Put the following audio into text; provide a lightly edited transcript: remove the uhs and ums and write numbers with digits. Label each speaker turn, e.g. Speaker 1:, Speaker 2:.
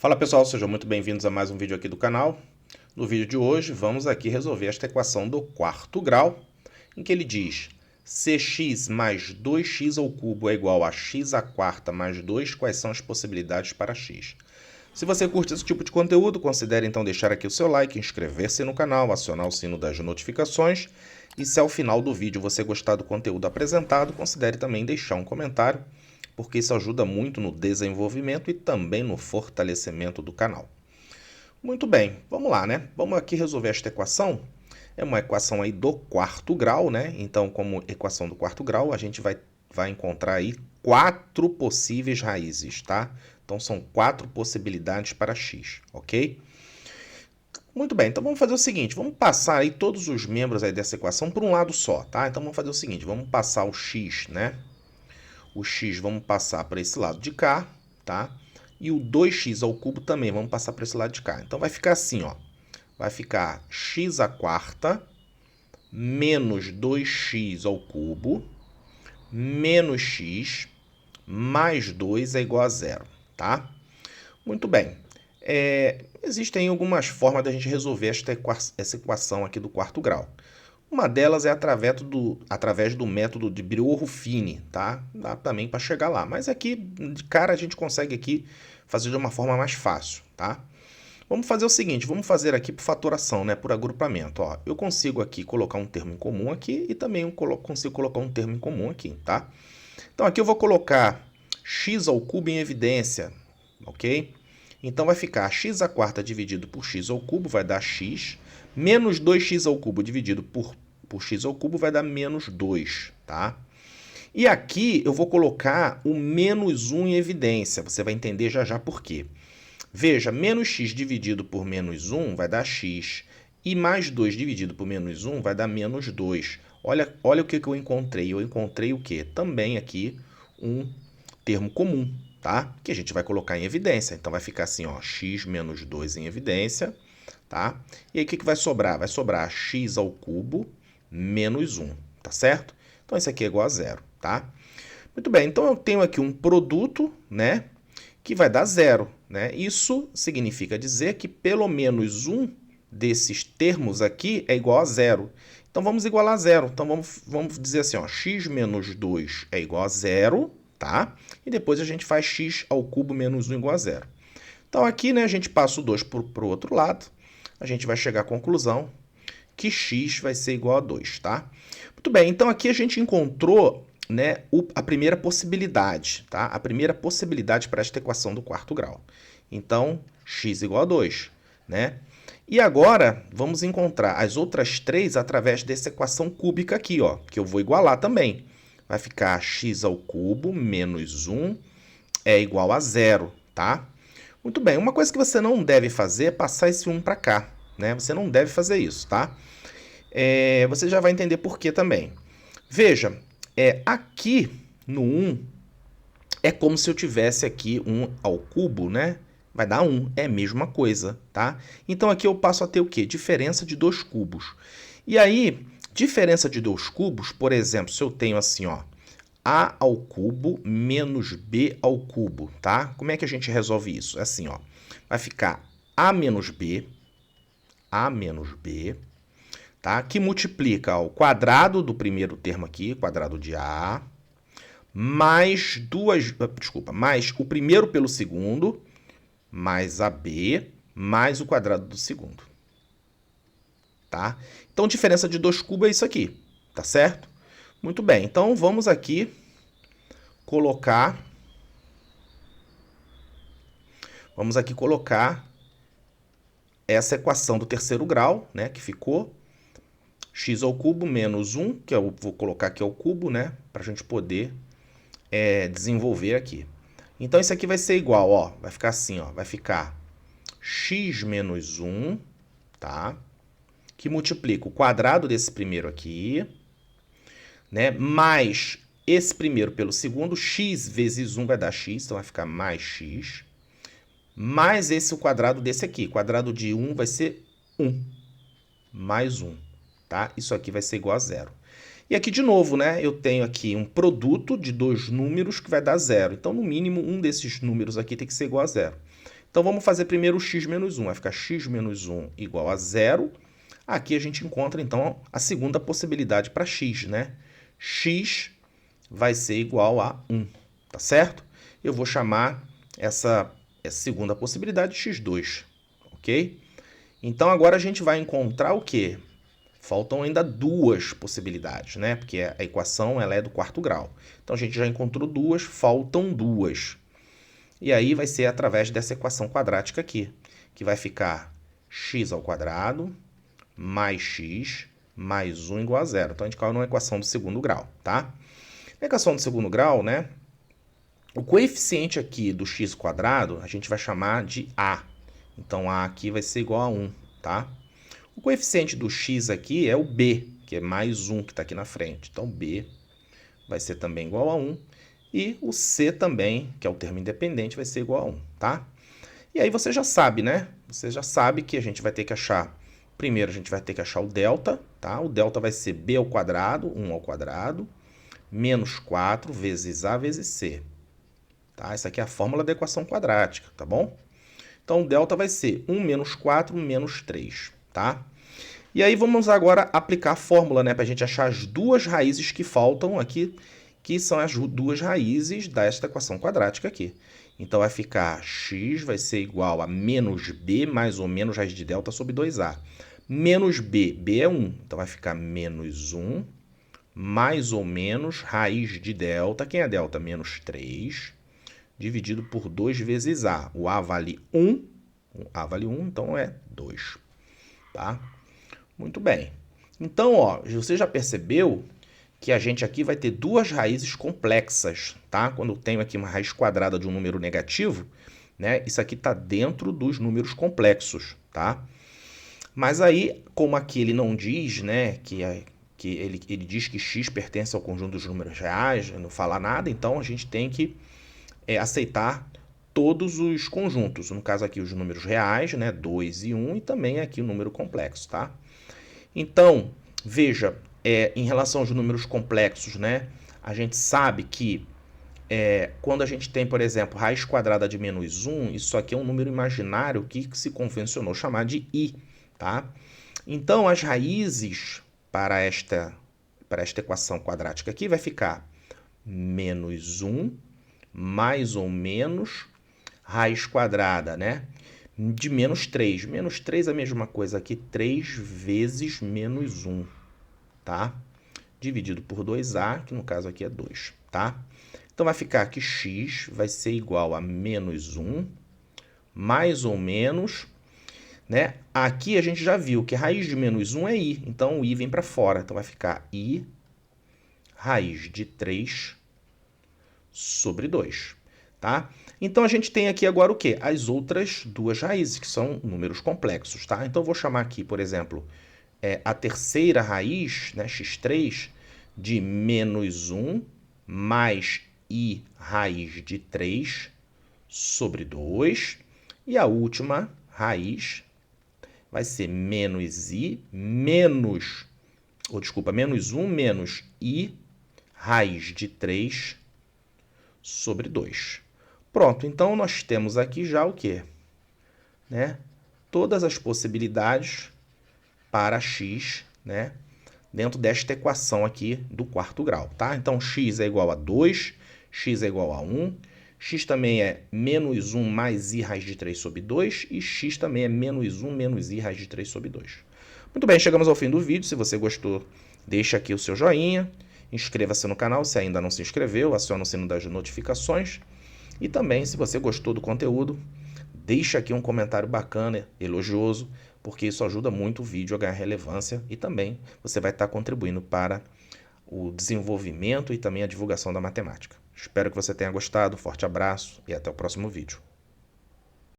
Speaker 1: Fala pessoal, sejam muito bem-vindos a mais um vídeo aqui do canal. No vídeo de hoje vamos aqui resolver esta equação do quarto grau, em que ele diz cx mais 2x ao cubo é igual a x à quarta mais 2, quais são as possibilidades para x? Se você curte esse tipo de conteúdo, considere então deixar aqui o seu like, inscrever-se no canal, acionar o sino das notificações e se ao final do vídeo você gostar do conteúdo apresentado, considere também deixar um comentário, porque isso ajuda muito no desenvolvimento e também no fortalecimento do canal. Muito bem, vamos lá, né? Vamos aqui resolver esta equação. É uma equação aí do quarto grau, né? Então, como equação do quarto grau, a gente vai encontrar aí 4 possíveis raízes, tá? Então, são 4 possibilidades para x, ok? Muito bem, então vamos fazer o seguinte, vamos passar aí todos os membros aí dessa equação por um lado só, tá? Então, vamos fazer o seguinte, vamos passar o x, né? O x vamos passar para esse lado de cá, tá? E o 2x ao cubo também vamos passar para esse lado de cá. Então, vai ficar assim, ó. Vai ficar x à quarta menos 2x ao cubo menos x mais 2 é igual a zero, tá? Muito bem. Existem algumas formas da gente resolver essa equação aqui do quarto grau. Uma delas é através do método de Brillouin-Ruffini, tá? Dá também para chegar lá, mas aqui de cara a gente consegue aqui fazer de uma forma mais fácil, tá? Vamos fazer o seguinte, vamos fazer aqui por fatoração, né, por agrupamento, ó. Eu consigo aqui colocar um termo em comum aqui e também consigo colocar um termo em comum aqui, tá? Então aqui eu vou colocar x ao cubo em evidência, ok? Então vai ficar x à quarta dividido por x ao cubo vai dar x, menos 2x ao cubo dividido por x ao cubo vai dar menos 2, tá? E aqui eu vou colocar o menos 1 em evidência, você vai entender já já por quê. Veja, menos x dividido por menos 1 vai dar x, e mais 2 dividido por menos 1 vai dar menos 2. Olha o que eu encontrei. Eu encontrei o quê? Também aqui um termo comum, tá? Que a gente vai colocar em evidência. Então, vai ficar assim, ó, x menos 2 em evidência, tá? E aí, o que vai sobrar? Vai sobrar x ao cubo menos 1, tá certo? Então, isso aqui é igual a zero, tá? Muito bem, então eu tenho aqui um produto, né, que vai dar zero, né? Isso significa dizer que pelo menos um desses termos aqui é igual a zero. Então, vamos igualar a zero. Então, vamos dizer assim, ó, x menos 2 é igual a zero, tá? E depois a gente faz x ao cubo menos 1 igual a zero. Então, aqui, né, a gente passa o 2 para o outro lado, a gente vai chegar à conclusão que x vai ser igual a 2, tá? Muito bem, então aqui a gente encontrou, né, a primeira possibilidade, tá? A primeira possibilidade para esta equação do quarto grau. Então, x igual a 2, né? E agora, vamos encontrar as outras três através dessa equação cúbica aqui, ó, que eu vou igualar também. Vai ficar x ao cubo menos 1 é igual a zero, tá? Muito bem, uma coisa que você não deve fazer é passar esse 1 para cá, né? Você não deve fazer isso, tá? Você já vai entender por que também. Veja, aqui no 1 é como se eu tivesse aqui 1 ao cubo, né? Vai dar 1, é a mesma coisa, tá? Então aqui eu passo a ter o quê? Diferença de 2 cubos. E aí, diferença de 2 cubos, por exemplo, se eu tenho assim, ó, a ao cubo menos b ao cubo, tá? Como é que a gente resolve isso? É assim, ó, vai ficar a menos b, tá? Que multiplica o quadrado do primeiro termo aqui, quadrado de a, mais mais o primeiro pelo segundo, mais ab, mais o quadrado do segundo, tá? Então, diferença de 2 cubos é isso aqui, tá certo? Muito bem, então vamos aqui colocar essa equação do terceiro grau, né, que ficou x ao cubo menos 1, que eu vou colocar aqui ao cubo, né, para a gente poder desenvolver aqui. Então, isso aqui vai ser igual, ó, vai ficar assim, ó, vai ficar x menos 1, tá? Que multiplica o quadrado desse primeiro aqui, né, mais esse primeiro pelo segundo, x vezes 1 vai dar x, então vai ficar mais x, mais esse o quadrado desse aqui. Quadrado de 1 vai ser 1, mais 1, tá? Isso aqui vai ser igual a zero. E aqui, de novo, né, eu tenho aqui um produto de dois números que vai dar zero. Então, no mínimo, um desses números aqui tem que ser igual a zero. Então, vamos fazer primeiro o x menos 1. Vai ficar x menos 1 igual a 0. Aqui a gente encontra, então, a segunda possibilidade para x, né? X vai ser igual a 1, tá certo? Eu vou chamar essa segunda possibilidade de x2, ok? Então, agora a gente vai encontrar o quê? Faltam ainda duas possibilidades, né? Porque a equação ela é do quarto grau. Então, a gente já encontrou duas, faltam duas. E aí vai ser através dessa equação quadrática aqui, que vai ficar x ao quadrado mais x mais 1 igual a 0. Então, a gente caiu numa equação do segundo grau, tá? Na equação do segundo grau, né? O coeficiente aqui do x quadrado, a gente vai chamar de a. Então, a aqui vai ser igual a 1, tá? O coeficiente do x aqui é o b, que é mais 1 que está aqui na frente. Então, b vai ser também igual a 1. E o c também, que é o termo independente, vai ser igual a 1, tá? E aí você já sabe, né? Você já sabe que a gente vai ter que achar... Primeiro, a gente vai ter que achar o delta, tá? O delta vai ser b ao quadrado, 1 ao quadrado, menos 4 vezes a vezes c. Tá? Essa aqui é a fórmula da equação quadrática, tá bom? Então, o delta vai ser 1 menos 4 menos 3, tá? E aí, vamos agora aplicar a fórmula, né? Para a gente achar as duas raízes que faltam aqui, que são as duas raízes desta equação quadrática aqui. Então, vai ficar x vai ser igual a menos b mais ou menos raiz de delta sobre 2a. Menos b, b é 1. Então, vai ficar menos 1 mais ou menos raiz de delta. Quem é delta? Menos 3, dividido por 2 vezes a. O a vale 1, então é 2, tá? Muito bem. Então, ó, você já percebeu que a gente aqui vai ter duas raízes complexas, tá? Quando eu tenho aqui uma raiz quadrada de um número negativo, né? Isso aqui está dentro dos números complexos, tá? Mas aí, como aqui ele não diz, né, que ele diz que x pertence ao conjunto dos números reais, não fala nada, então a gente tem que aceitar todos os conjuntos. No caso aqui, os números reais, né, 2 e 1, e também aqui o número complexo, tá? Então, veja, em relação aos números complexos, né, a gente sabe que quando a gente tem, por exemplo, raiz quadrada de menos 1, isso aqui é um número imaginário que se convencionou chamar de i, tá? Então, as raízes para esta equação quadrática aqui vai ficar menos 1 mais ou menos raiz quadrada, né? De menos 3. Menos 3 é a mesma coisa aqui, 3 vezes menos 1, tá? Dividido por 2a, que no caso aqui é 2, tá? Então, vai ficar que x vai ser igual a menos 1, mais ou menos, né? Aqui a gente já viu que a raiz de menos 1 é i, então o i vem para fora. Então, vai ficar i raiz de 3 sobre 2, tá? Então, a gente tem aqui agora o quê? As outras duas raízes, que são números complexos, tá? Então, eu vou chamar aqui, por exemplo, a terceira raiz, né, x3, de menos 1 mais i raiz de 3 sobre 2. E a última raiz vai ser menos i menos, menos 1 menos i raiz de 3 sobre 2. Pronto, então nós temos aqui já o quê? Né? Todas as possibilidades para x, né? Dentro desta equação aqui do quarto grau, tá? Então, x é igual a 2, x é igual a 1, x também é menos 1 mais i raiz de 3 sobre 2, e x também é menos 1 menos i raiz de 3 sobre 2. Muito bem, chegamos ao fim do vídeo. Se você gostou, deixa aqui o seu joinha, inscreva-se no canal se ainda não se inscreveu, acione o sino das notificações. E também, se você gostou do conteúdo, deixa aqui um comentário bacana, elogioso, porque isso ajuda muito o vídeo a ganhar relevância e também você vai estar contribuindo para o desenvolvimento e também a divulgação da matemática. Espero que você tenha gostado, forte abraço e até o próximo vídeo.